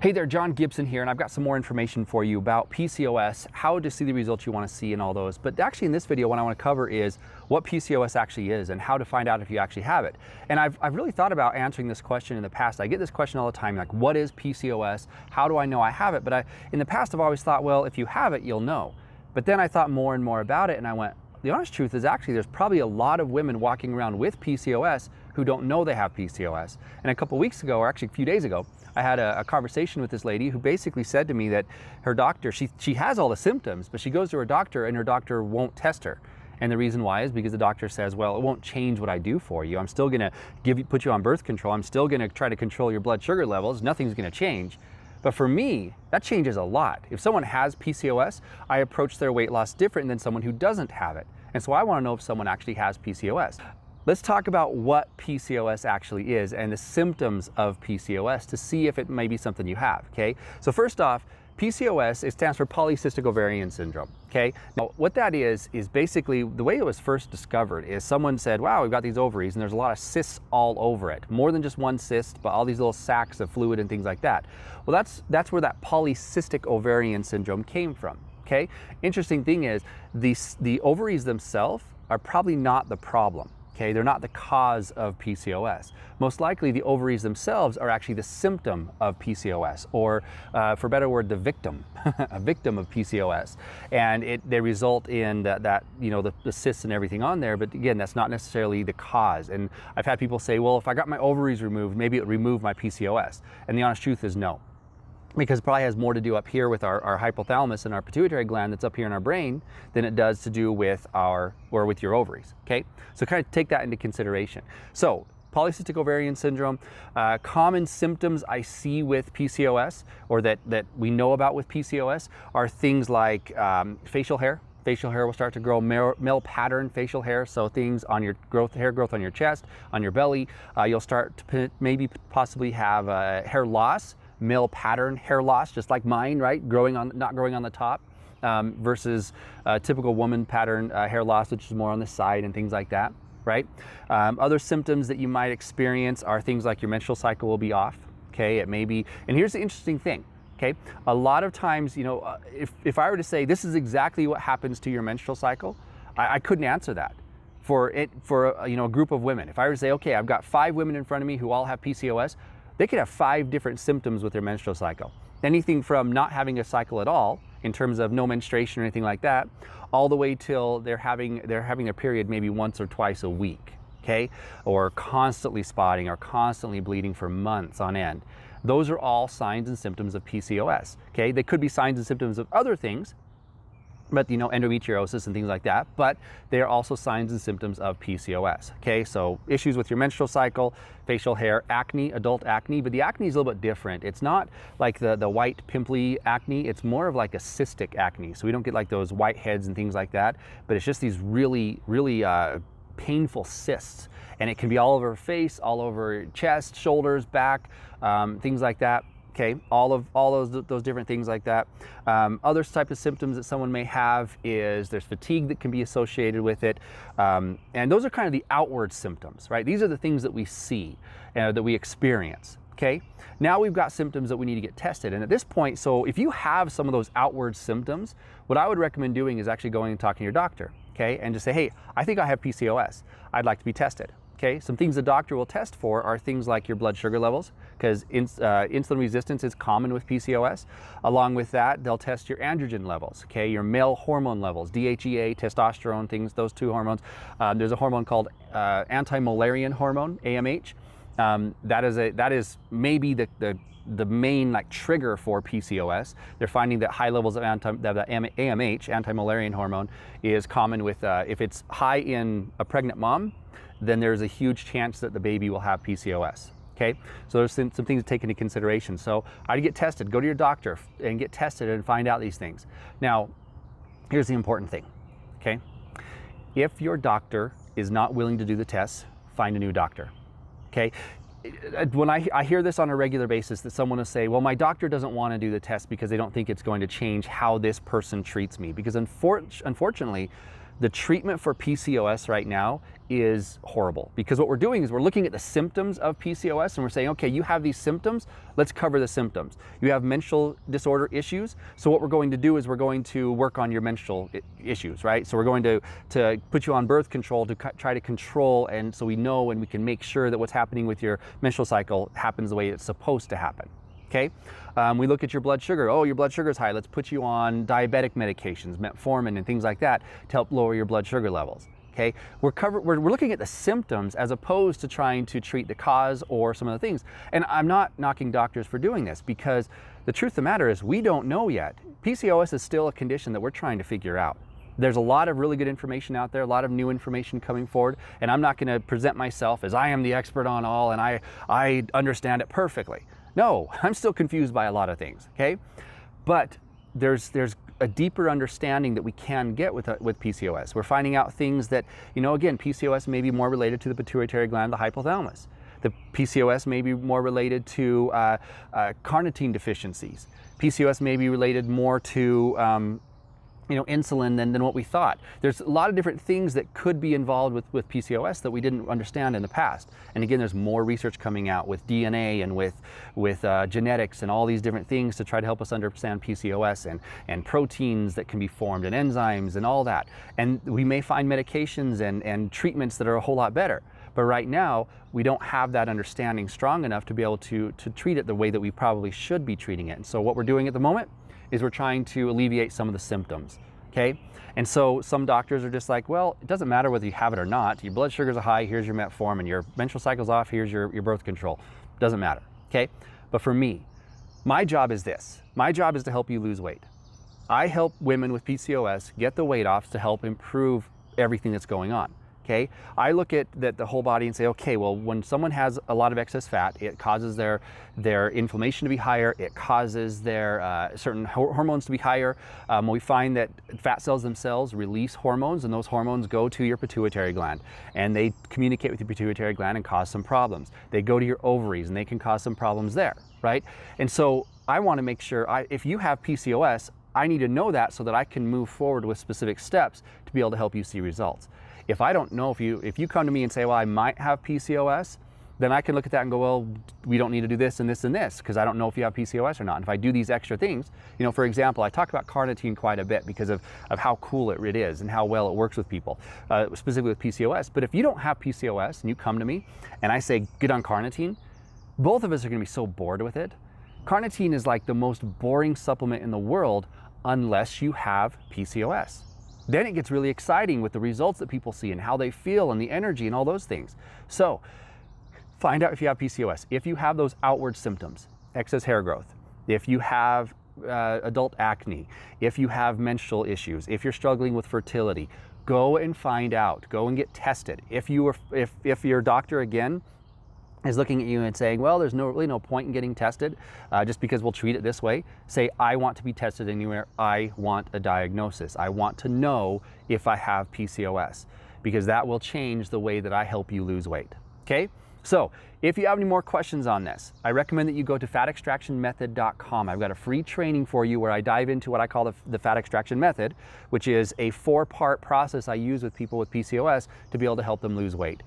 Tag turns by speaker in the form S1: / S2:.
S1: Hey there, John Gibson here, and I've got some more information for you about PCOS, how to see the results you want to see and all those. But actually in this video, what I want to cover is what PCOS actually is and how to find out if you actually have it. And I've really thought about answering this question in the past. I get this question all the time, like, what is PCOS? How do I know I have it? But in the past, I've always thought, well, if you have it, you'll know. But then I thought more and more about it, and I went, the honest truth is actually there's probably a lot of women walking around with PCOS who don't know they have PCOS. And a couple weeks ago, or actually a few days ago, I had a conversation with this lady who basically said to me that her doctor, she has all the symptoms, but she goes to her doctor and her doctor won't test her. And the reason why is because the doctor says, well, it won't change what I do for you. I'm still gonna put you on birth control. I'm still gonna try to control your blood sugar levels. Nothing's gonna change. But for me, that changes a lot. If someone has PCOS, I approach their weight loss different than someone who doesn't have it. And so I wanna know if someone actually has PCOS. Let's talk about what PCOS actually is and the symptoms of PCOS to see if it may be something you have, okay? So first off, PCOS, it stands for Polycystic Ovarian Syndrome, okay? Now, what that is basically, the way it was first discovered is someone said, wow, we've got these ovaries and there's a lot of cysts all over it. More than just one cyst, but all these little sacs of fluid and things like that. Well, that's where that Polycystic Ovarian Syndrome came from, okay? Interesting thing is, the ovaries themselves are probably not the problem. Okay, they're not the cause of PCOS. Most likely the ovaries themselves are actually the symptom of PCOS, or for a better word, the victim, a victim of PCOS. And they result in that you know, the cysts and everything on there, but again, that's not necessarily the cause. And I've had people say, well, if I got my ovaries removed, maybe it would remove my PCOS. And the honest truth is no. Because it probably has more to do up here with our hypothalamus and our pituitary gland that's up here in our brain than it does to do with with your ovaries, okay? So kind of take that into consideration. So, Polycystic Ovarian Syndrome, common symptoms I see with PCOS, or that we know about with PCOS, are things like facial hair. Facial hair will start to grow, male pattern facial hair, so things on your hair growth on your chest, on your belly. You'll start to possibly have hair loss. Male pattern hair loss, just like mine, right? Not growing on the top, versus typical woman pattern hair loss, which is more on the side and things like that, right? Other symptoms that you might experience are things like your menstrual cycle will be off, okay? It may be, and here's the interesting thing, okay? A lot of times, you know, if I were to say this is exactly what happens to your menstrual cycle, I couldn't answer that for you know, a group of women. If I were to say, okay, I've got 5 women in front of me who all have PCOS, they could have 5 different symptoms with their menstrual cycle. Anything from not having a cycle at all, in terms of no menstruation or anything like that, all the way till they're having their period maybe once or twice a week, okay? Or constantly spotting or constantly bleeding for months on end. Those are all signs and symptoms of PCOS, okay? They could be signs and symptoms of other things, but you know, endometriosis and things like that, but they are also signs and symptoms of PCOS, okay? So issues with your menstrual cycle, facial hair, acne, adult acne, but the acne is a little bit different. It's not like the white pimply acne, it's more of like a cystic acne. So we don't get like those white heads and things like that, but it's just these really painful cysts. And it can be all over face, all over chest, shoulders, back, things like that. Okay, all those different things like that. Other type of symptoms that someone may have is there's fatigue that can be associated with it. And those are kind of the outward symptoms, right? These are the things that we see, that we experience, okay? Now we've got symptoms that we need to get tested. And at this point, so if you have some of those outward symptoms, what I would recommend doing is actually going and talking to your doctor, okay? And just say, hey, I think I have PCOS. I'd like to be tested. Okay, some things the doctor will test for are things like your blood sugar levels, because insulin resistance is common with PCOS. Along with that, they'll test your androgen levels, okay, your male hormone levels, DHEA, testosterone, things, those 2 hormones. There's a hormone called anti-Müllerian hormone, AMH. That is maybe the main like trigger for PCOS. They're finding that high levels of AMH, anti-Müllerian hormone, is common with, if it's high in a pregnant mom, then there's a huge chance that the baby will have PCOS, okay? So there's some things to take into consideration. So I'd get tested, go to your doctor and get tested and find out these things. Now, here's the important thing, okay? If your doctor is not willing to do the tests, find a new doctor, okay? When I hear this on a regular basis, that someone will say, well, my doctor doesn't want to do the test because they don't think it's going to change how this person treats me. Because unfortunately, The treatment for PCOS right now is horrible, because what we're doing is we're looking at the symptoms of PCOS and we're saying, okay, you have these symptoms, let's cover the symptoms. You have menstrual disorder issues, so what we're going to do is we're going to work on your menstrual issues, right? So we're going to put you on birth control to try to control, and so we know and we can make sure that what's happening with your menstrual cycle happens the way it's supposed to happen. Okay, we look at your blood sugar. Oh, your blood sugar is high. Let's put you on diabetic medications, metformin and things like that to help lower your blood sugar levels. Okay, we're looking at the symptoms as opposed to trying to treat the cause or some of the things. And I'm not knocking doctors for doing this, because the truth of the matter is we don't know yet. PCOS is still a condition that we're trying to figure out. There's a lot of really good information out there, a lot of new information coming forward, and I'm not going to present myself as I am the expert on all and I understand it perfectly. No, I'm still confused by a lot of things, okay? But there's a deeper understanding that we can get with PCOS. We're finding out things that, you know, again, PCOS may be more related to the pituitary gland, the hypothalamus. The PCOS may be more related to carnitine deficiencies. PCOS may be related more to insulin than what we thought. There's a lot of different things that could be involved with PCOS that we didn't understand in the past. And again, there's more research coming out with DNA and with genetics and all these different things to try to help us understand PCOS and proteins that can be formed and enzymes and all that. And we may find medications and treatments that are a whole lot better. But right now, we don't have that understanding strong enough to be able to treat it the way that we probably should be treating it. And so what we're doing at the moment is we're trying to alleviate some of the symptoms, okay? And so some doctors are just like, well, it doesn't matter whether you have it or not. Your blood sugars are high, here's your metformin. Your menstrual cycle's off, here's your birth control. Doesn't matter, okay? But for me, my job is this. My job is to help you lose weight. I help women with PCOS get the weight off to help improve everything that's going on. Okay, I look at the whole body and say, okay, well, when someone has a lot of excess fat, it causes their inflammation to be higher. It causes their certain hormones to be higher. We find that fat cells themselves release hormones, and those hormones go to your pituitary gland, and they communicate with your pituitary gland and cause some problems. They go to your ovaries, and they can cause some problems there, right? And so I want to make sure, if you have PCOS, I need to know that so that I can move forward with specific steps to be able to help you see results. If I don't know, if you come to me and say, well, I might have PCOS, then I can look at that and go, well, we don't need to do this and this and this, because I don't know if you have PCOS or not. And if I do these extra things, for example, I talk about carnitine quite a bit because of how cool it is and how well it works with people, specifically with PCOS. But if you don't have PCOS and you come to me and I say, get on carnitine, both of us are gonna be so bored with it. Carnitine is like the most boring supplement in the world unless you have PCOS. Then it gets really exciting with the results that people see and how they feel and the energy and all those things. So find out if you have PCOS. If you have those outward symptoms, excess hair growth, if you have adult acne, if you have menstrual issues, if you're struggling with fertility, go and find out. Go and get tested. If your doctor, again, is looking at you and saying, well, there's really no point in getting tested just because we'll treat it this way, say, I want to be tested anywhere. I want a diagnosis. I want to know if I have PCOS, because that will change the way that I help you lose weight, okay? So if you have any more questions on this, I recommend that you go to fatextractionmethod.com. I've got a free training for you where I dive into what I call the fat extraction method, which is a 4-part process I use with people with PCOS to be able to help them lose weight.